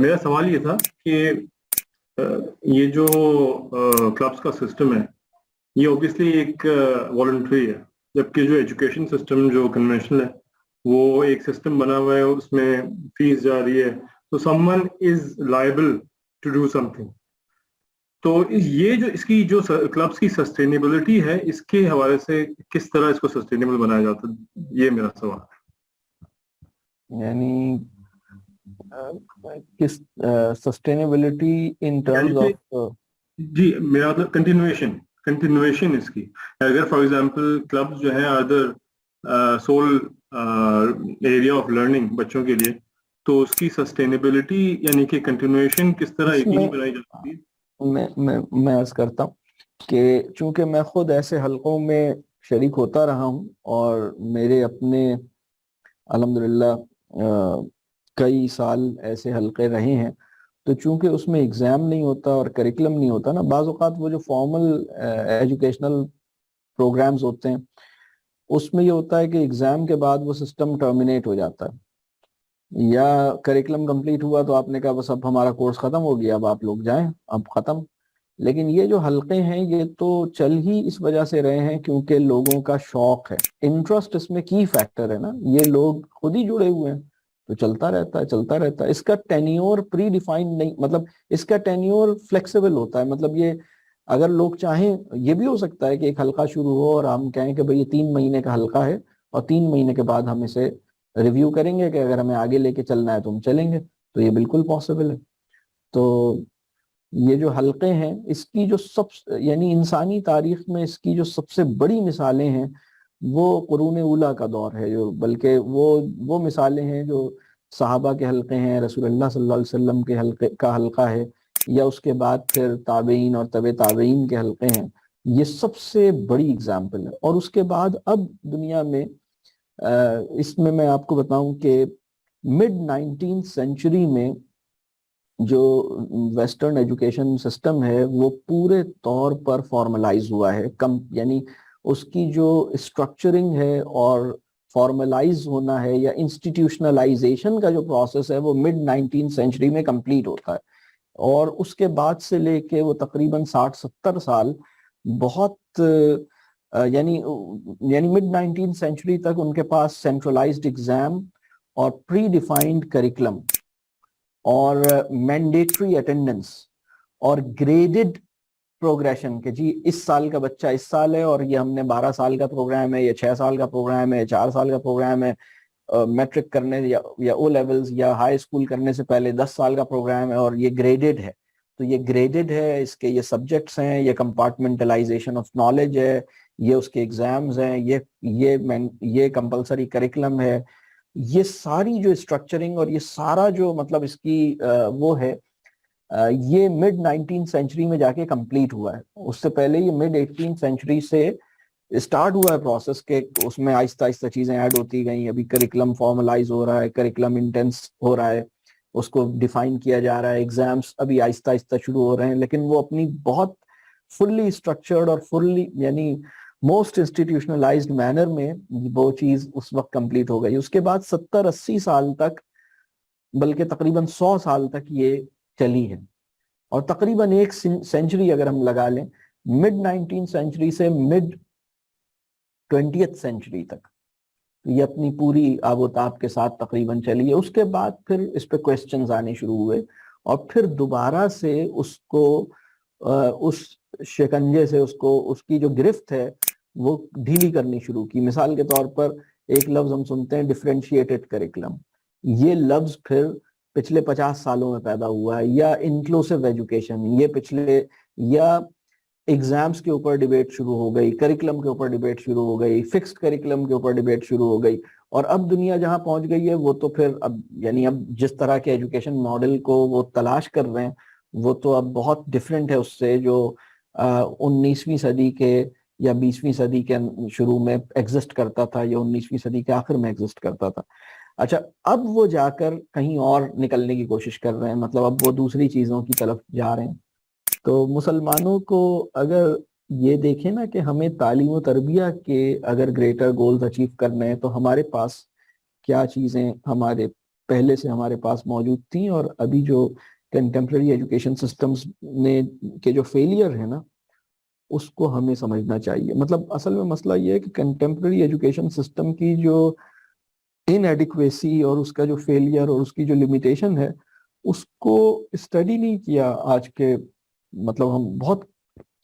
मेरा सवाल ये था कि ये जो क्लब्स का सिस्टम है ये ऑब्वियसली एक वॉलंटरी है, जबकि जो एजुकेशन सिस्टम जो कन्वेंशनल है वो एक सिस्टम बना हुआ है और उसमें फीस जा रही है, तो someone is liable to do something. तो ये जो इसकी जो क्लब्स की सस्टेनेबिलिटी है, इसके हवाले से किस तरह इसको सस्टेनेबल बनाया जाता है, ये मेरा सवाल है। यानी किस सस्टेनेबिलिटी इन टर्म्स ऑफ जी, मेरा मतलब कंटिन्यूएशन इसकी। अगर फॉर एग्जांपल क्लब्स जो है other soul area of learning बच्चों के लिए, तो उसकी सस्टेनेबिलिटी यानी कि कंटिन्यूएशन किस तरह यकीनी बनाई जा सकती है? मैं अर्ज करता हूँ कि चूंकि मैं खुद ऐसे हलकों में शरीक होता रहा हूँ और मेरे अपने अल्हम्दुलिल्लाह कई साल ऐसे हलके रहे हैं, तो चूंकि उसमें एग्जाम नहीं होता और करिकुलम नहीं होता ना, बाज़ औक़ात वो जो फॉर्मल एजुकेशनल प्रोग्राम्स होते हैं उसमें ये होता है कि एग्जाम के बाद वो सिस्टम टर्मिनेट हो जाता है, या करिकुलम कंप्लीट हुआ तो आपने कहा बस अब हमारा कोर्स खत्म हो गया, अब आप लोग जाएं, अब खत्म। लेकिन ये जो हलके हैं ये तो चल ही इस वजह से रहे हैं क्योंकि लोगों का शौक है, इंटरेस्ट इसमें की फैक्टर है ना, ये लोग खुद ही जुड़े हुए हैं, तो चलता रहता है चलता रहता है। इसका टेन्योर प्री डिफाइंड नहीं, मतलब इसका टेन्योर फ्लेक्सिबल होता है। मतलब ये अगर लोग चाहें, ये भी हो सकता है कि एक हलका शुरू हो और हम कहें कि भाई ये 3 महीने का हलका है और 3 महीने के बाद हम इसे रिव्यू करेंगे कि अगर हमें आगे लेके चलना है तो हम चलेंगे, तो ये बिल्कुल पॉसिबल है। तो ये जो हलके हैं इसकी जो यानी इंसानी तारीख में इसकी जो सबसे बड़ी मिसालें हैं वो कुरून उला का दौर है, जो बल्कि वो मिसालें हैं जो सहाबा के हलके हैं, रसूलुल्लाह सल्लल्लाहु अलैहि वसल्लम के हलके का हलका है, या उसके बाद फिर ताबईन और तबे ताबईन के हलके हैं। ये सबसे बड़ी एग्जाम्पल है। और उसके बाद अब दुनिया में इसमें मैं आपको बताऊं कि मिड 19th सेंचुरी में जो वेस्टर्न एजुकेशन सिस्टम है वो पूरे तौर पर फॉर्मलाइज हुआ है, कम यानी उसकी जो स्ट्रक्चरिंग है और फॉर्मलाइज होना है या इंस्टीट्यूशनलाइजेशन का जो प्रोसेस है वो मिड 19th सेंचुरी में कंप्लीट होता है। और उसके बाद से लेके वो तकरीबन 60-70 साल बहुत यानी मिड 19th सेंचुरी तक उनके पास सेंट्रलाइज्ड एग्जाम और प्री डिफाइंड करिकुलम और मैंडेटरी अटेंडेंस और ग्रेडेड प्रोग्रेशन के जी इस साल का बच्चा इस साल है और ये हमने 12 साल का प्रोग्राम है, या 6 साल का प्रोग्राम है, 4 साल का प्रोग्राम है, मैट्रिक करने या ओ लेवल्स या हाई स्कूल करने से पहले 10 साल का प्रोग्राम है और ये ग्रेडेड है। तो ये ग्रेडेड है, इसके ये सब्जेक्ट्स हैं, ये कंपार्टमेंटलाइजेशन ऑफ नॉलेज है, ये उसके एग्जाम्स हैं, ये कंपलसरी करिकुलम है। ये सारी जो स्ट्रक्चरिंग और ये सारा जो मतलब इसकी वो है, ये मिड 19th सेंचुरी में जाके कंप्लीट हुआ है। उससे पहले ये मिड 18th सेंचुरी से स्टार्ट हुआ है प्रोसेस के, उसमें आहिस्ता आहिस्ता चीजें ऐड होती गई। अभी करिकुलम फॉर्मलाइज हो रहा है, करिकुलम इंटेंस हो रहा है, उसको डिफाइन किया जा रहा है, एग्जाम्स अभी आहिस्ता आहिस्ता शुरू हो रहे हैं, लेकिन वो अपनी बहुत फुल्ली स्ट्रक्चर्ड और फुल्ली यानी मोस्ट इंस्टीट्यूशनलाइज्ड मैनर में वो चीज उस वक्त कंप्लीट हो गई। उसके बाद 70-80 साल तक, बल्कि तकरीबन 100 साल तक ये चली है। और तकरीबन एक सेंचुरी अगर हम लगा लें, मिड 19th सेंचुरी से मिड 20th सेंचुरी तक, ये अपनी पूरी आबोताब के साथ तकरीबन चली है। उसके बाद फिर इस पे क्वेश्चंस आने शुरू हुए और फिर दोबारा से उसको उस शिकंजे से उसको उसकी जो गिरफ्त है वो ढीली करनी शुरू की। मिसाल के तौर पर एक लफ्ज हम सुनते हैं डिफरेंशिएटेड करिकुलम, ये लफ्ज फिर पिछले 50 सालों में पैदा हुआ है, या इंक्लूसिव एजुकेशन ये पिछले, या एग्जाम्स के ऊपर डिबेट शुरू हो गई, करिकुलम के ऊपर डिबेट शुरू हो गई, फिक्स्ड करिकुलम के ऊपर डिबेट शुरू हो गई। और अब दुनिया जहां पहुंच गई है वो तो फिर अब यानी अब जिस तरह के एजुकेशन मॉडल को वो तलाश कर रहे हैं वो तो अब बहुत डिफरेंट है उससे जो 19वीं सदी के या 20वीं सदी के शुरू में एग्जिस्ट करता था या 19वीं सदी के आखिर में एग्जिस्ट करता था। अच्छा, अब वो जाकर कहीं और निकलने की कोशिश कर रहे हैं, मतलब अब वो दूसरी चीजों की तरफ जा रहे हैं। तो मुसलमानों को अगर ये देखें ना कि हमें तालीम और तरबिया के अगर ग्रेटर गोल्स अचीव करने हैं तो हमारे पास क्या चीजें हमारे پہلے سے ہمارے پاس موجود تھیں، اور ابھی جو کنٹمپرری ایجوکیشن سسٹمز نے کے جو فیلئر ہے نا اس کو ہمیں سمجھنا چاہیے. مطلب اصل میں مسئلہ یہ ہے کہ کنٹمپرری ایجوکیشن سسٹم کی جو ان ایڈیکویسی اور اس کا جو فیلئر اور اس کی جو لمیٹیشن ہے اس کو اسٹڈی نہیں کیا آج کے. مطلب ہم بہت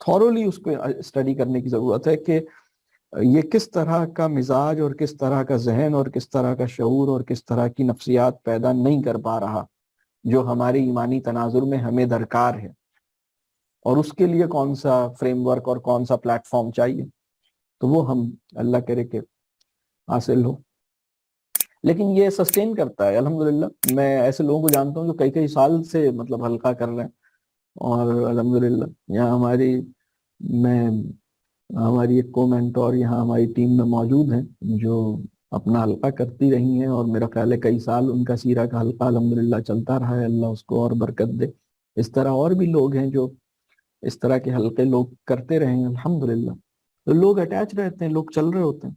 تھورولی اس کو اسٹڈی کرنے کی ضرورت ہے کہ یہ کس طرح کا مزاج اور کس طرح کا ذہن اور کس طرح کا شعور اور کس طرح کی نفسیات پیدا نہیں کر پا رہا جو ہمارے ایمانی تناظر میں ہمیں درکار ہے، اور اس کے لیے کون سا فریم ورک اور کون سا پلیٹ فارم چاہیے. تو وہ ہم اللہ کرے کہ حاصل ہو. لیکن یہ سسٹین کرتا ہے الحمدللہ. میں ایسے لوگوں کو جانتا ہوں جو کئی کئی سال سے مطلب حلقہ کر رہے ہیں، اور الحمدللہ یہاں ہماری ایک کو مینٹور یہاں ہماری ٹیم میں موجود ہیں جو اپنا حلقہ کرتی رہی ہیں، اور میرا خیال ہے کئی سال ان کا سیرہ کا حلقہ الحمدللہ چلتا رہا ہے. اللہ اس کو اور برکت دے. اس طرح اور بھی لوگ ہیں جو اس طرح کے حلقے لوگ کرتے رہے ہیں الحمدللہ. تو لوگ اٹیچ رہتے ہیں، لوگ چل رہے ہوتے ہیں.